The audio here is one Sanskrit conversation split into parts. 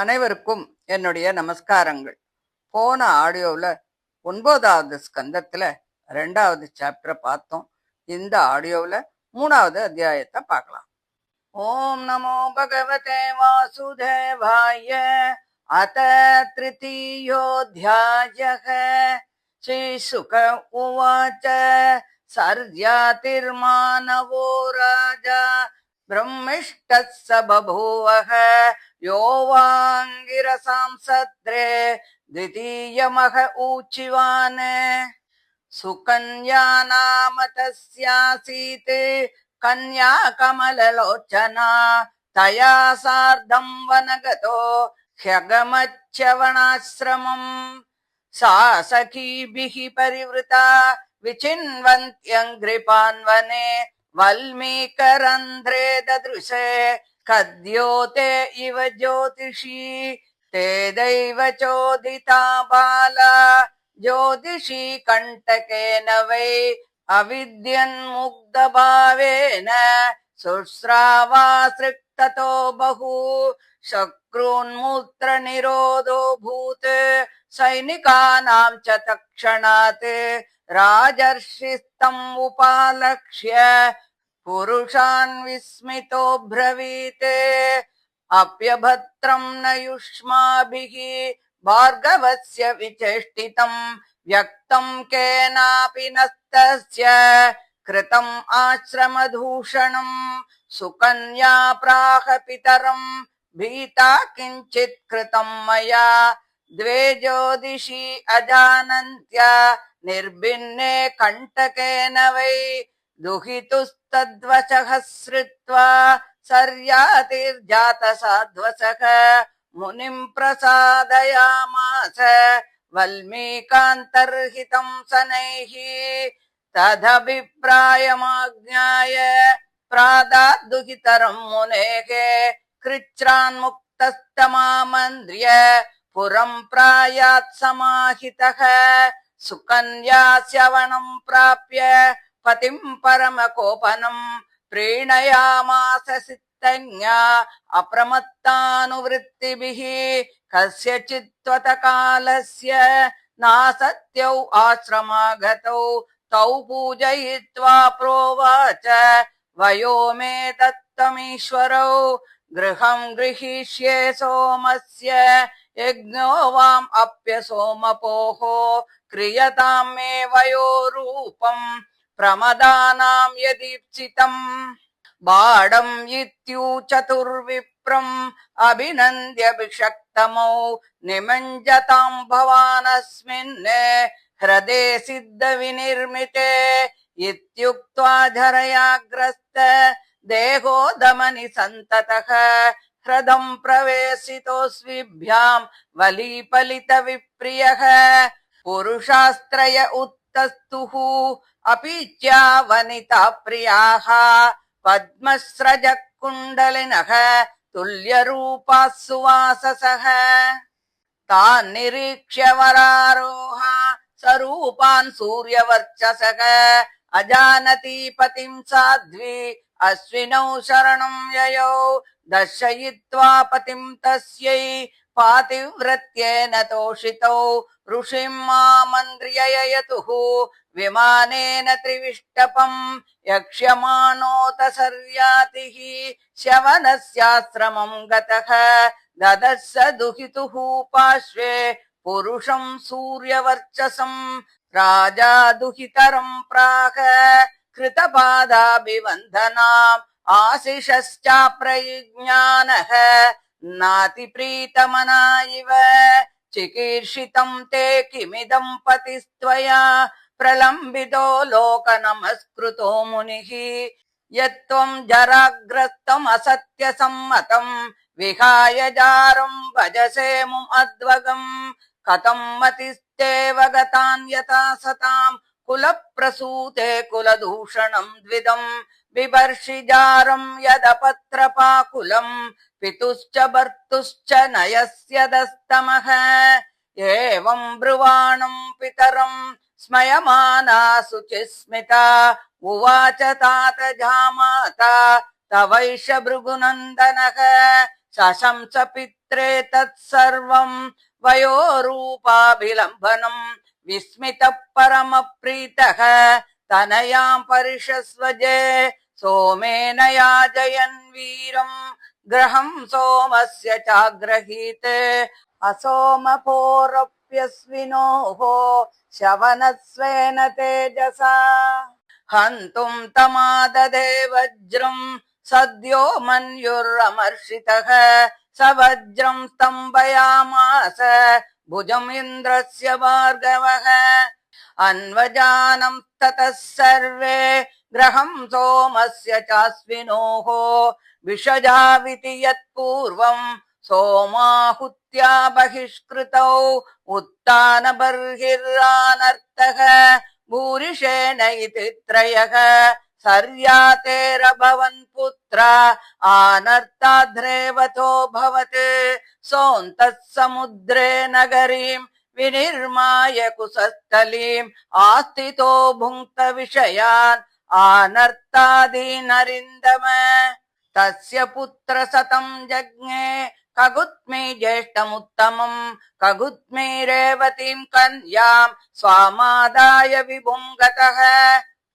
அனைவருக்கும் என்னுடைய நமஸ்காரங்கள். போன ஆடியோவில் 9வது ஸ்கந்தத்துல 2வது சாப்டரை பார்த்தோம். இந்த ஆடியோவில் 3வது அத்தியாயத்தை பார்க்கலாம். ஓம் நமோ பகவதே வாசுதேவாய. அத த்ரிதீயோऽध्यायः. ஸ்ரீசுக உவாச்ச சர்யாதிர்மானவோ ராஜா பிரம்மிஷ்டः स बभूवः यो वाङ्गिरसां सद्रे द्वितीयमह ऊचिवान् सुकन्या नाम तस्यासीत् कन्या कमललोचना तया सार्धं वनगतो ह्यगमच्यवनाश्रमम् सा सखीभिः परिवृता विचिन्वन्त्यङ्घ्रिपान्वने वल्मीकरन्ध्रे ददृशे कद्योते इव ज्योतिषी ते दैव चोदिता बाला ज्योतिषी कण्टकेन वै अविद्यन्मुग्धभावेन शुश्रावासृक्ततो बहु शक्रून्मूत्रनिरोधो भूत् सैनिकानां च तत्क्षणात् राजर्षिस्तम् उपालक्ष्य पुरुषान् विस्मितो ब्रवीत् अप्यभद्रं न युष्माभिः भार्गवस्य विचेष्टितं व्यक्तं केनापि नस्तस्य कृतम् आश्रमदूषणं सुकन्या प्राह पितरं भीता किञ्चित् कृतं मया द्वे ज्योतिषी अजानन्त्या निर्भिन्ने कण्टकेन वै दुहितुस्तद्वचः श्रुत्वा सर्यातिर्जातसाध्वसः मुनिं प्रसादयामास वल्मीकान्तर्हितं शनैः तदभिप्रायमाज्ञाय प्रादाद्दुहितरं मुनेः कृच्छ्रान्मुक्तस्तमामन्त्र्य पुरं प्रायात् समाहितः सुकन्यास्यवनं प्राप्य पतिं परमकोपनं प्रीणयामास सिद्धन्या अप्रमत्तानुवृत्तिभिः कस्यचित्त्वतकालस्य नासत्यौ आश्रमागतौ तौ पूजयित्वा प्रोवाच वयो मे दत्तमीश्वरौ गृहं गृहीष्ये सोमस्य यज्ञो वाम् अप्यसोमपोः क्रियतां मे वयोरूपम् प्रमदानां यदीप्सितम् बाढं इत्यूचतुर्विप्रम् अभिनन्द्य भिषक्तमौ निमञ्जतां भवानस्मिन् हृदे सिद्धविनिर्मिते इत्युक्त्वा धरयाग्रस्त देहो दमनि सन्ततः हृदं प्रवेशितोऽस्विभ्यां वलीपलितविप्रियः पुरुषास्त्रय उत्तस्तुः अपीच्या वनिता प्रियाः पद्मस्रजः कुण्डलिनः तुल्यरूपाः सुवाससः तान् निरीक्ष्य वरारोह स्वरूपान् सूर्यवर्चसः अजानती पतिं साध्वी अश्विनौ शरणं ययौ दर्शयित्वा पतिं तस्यै पातिव्रत्येन तोषितौ ऋषिं मामन्त्र्ययतुः विमानेन त्रिविष्टपं यक्ष्यमाणोत सर्यातिः श्यवनस्याश्रमं गतः ददर्श दुहितुः पार्श्वे पुरुषं सूर्यवर्चसं राजा दुहितरं प्राह कृतपादाभिवन्दनाम् आशिषश्चाप्रयुज्ञानः नातिप्रीतमना इव चिकीर्षितं ते किमिदं पतिस्त्वया प्रलम्बितो लोकनमस्कृतो मुनिः यत्त्वं जराग्रस्तम् असत्यसम्मतं विहाय जारं भजसे मुमध्वगम् कथं मतिस्तेव गतान् यथा सतां कुलप्रसूते कुलदूषणं द्विदम् बिभर्षिजारं यदपत्रपाकुलं पितुश्च भर्तुश्च नयस्य दस्तमः एवं ब्रुवाणं पितरं स्मयमाना शुचिस्मिता उवाच तात जामाता तवैष भृगुनन्दनः शशंस पुत्रे तत्सर्वम् वयोरूपाभिलम्बनम् विस्मितः परमप्रीतः तनयाम् परिषस्वजे सोमेन याजयन् वीरम् ग्रहम् सोमस्य चाग्रहीते असोमपोरप्यस्विनोः शवनस्वेन तेजसा हन्तुम् तमाददे वज्रम् सद्यो मन्युरमर्षितः स वज्रम् स्तम्भयामास भुजम् इन्द्रस्य भार्गवः अन्वजानम् ततः सर्वे ग्रहम् सोमस्य चाश्विनोः विषजाविति यत्पूर्वम् सोमाहुत्या बहिष्कृतौ उत्तानबर्हिरानर्तः भूरिशेन इति त्रयः सर्यातेरभवन् पुत्रा आनर्ताद्रेवतो भवत् सोऽन्तः समुद्रे नगरीम् विनिर्माय कुशस्थलीम् आस्थितो भुङ्क्त विषयान् आनर्तादीनरिन्दम तस्य पुत्र सतम् जज्ञे कगुत्मी ज्येष्ठमुत्तमम् कगुत्मी रेवतीम् कन्याम् स्वामादाय विभुम् गतः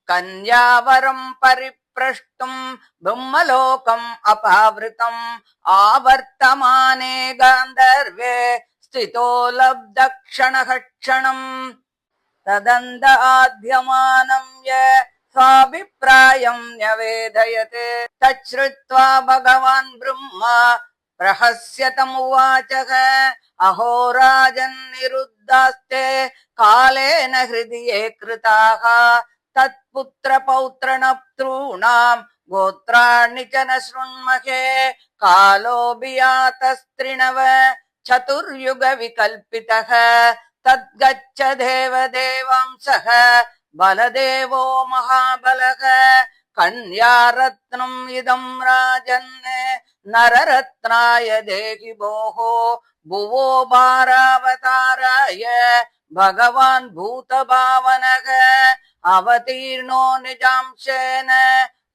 कन्यावरम् परिप्रष्टुम् ब्रह्मलोकम् अपावृतम् आवर्तमाने गान्धर्वे स्थितो लब्धक्षणः क्षणम् तदन्त आद्यमानम् य स्वाभिप्रायम् न्यवेदयते तच्छ्रुत्वा भगवान् ब्रह्मा प्रहस्यतमुवाचः अहो राजन्निरुद्धास्ते कालेन हृदये कृताः तत्पुत्रपौत्रनप्तॄणाम् गोत्राणि च न शृण्महे कालोऽपि यातस्त्रिणव चतुर्युगविकल्पितः तद्गच्छ देवदेवांसः बलदेवो महाबलः कन्यारत्नम् इदम् राजन् नररत्नाय देहि भोः भुवो भारावताराय भगवान् भूतभावनः अवतीर्णो निजांशेन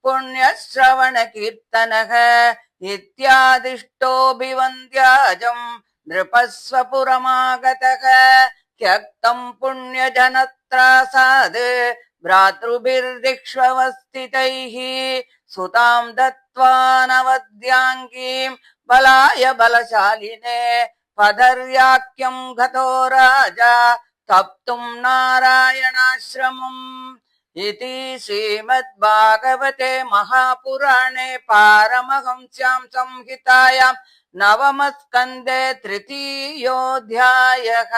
पुण्यश्रवणकीर्तनः इत्यादिष्टोऽभिवन्द्याजम् नृपस्वपुरमागतः त्यक्तम् पुण्यजनत्रासाद् भ्रातृभिर्दिक्ष्वस्थितैः सुताम् दत्त्वा नवद्याङ्गीम् बलाय बलशालिने पदर्याख्यम् गतो राजा तप्तुम् नारायणाश्रमम् इति श्रीमद्भागवते महापुराणे पारमहंस्यां संहितायाम् नवमस्कन्धे तृतीयोऽध्यायः।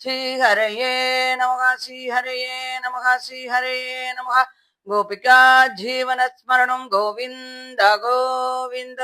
श्रीहरये नमः श्रीहरये नमः श्रीहरये नमः। गोपिका जीवनस्मरणं गोविन्द गोविन्द।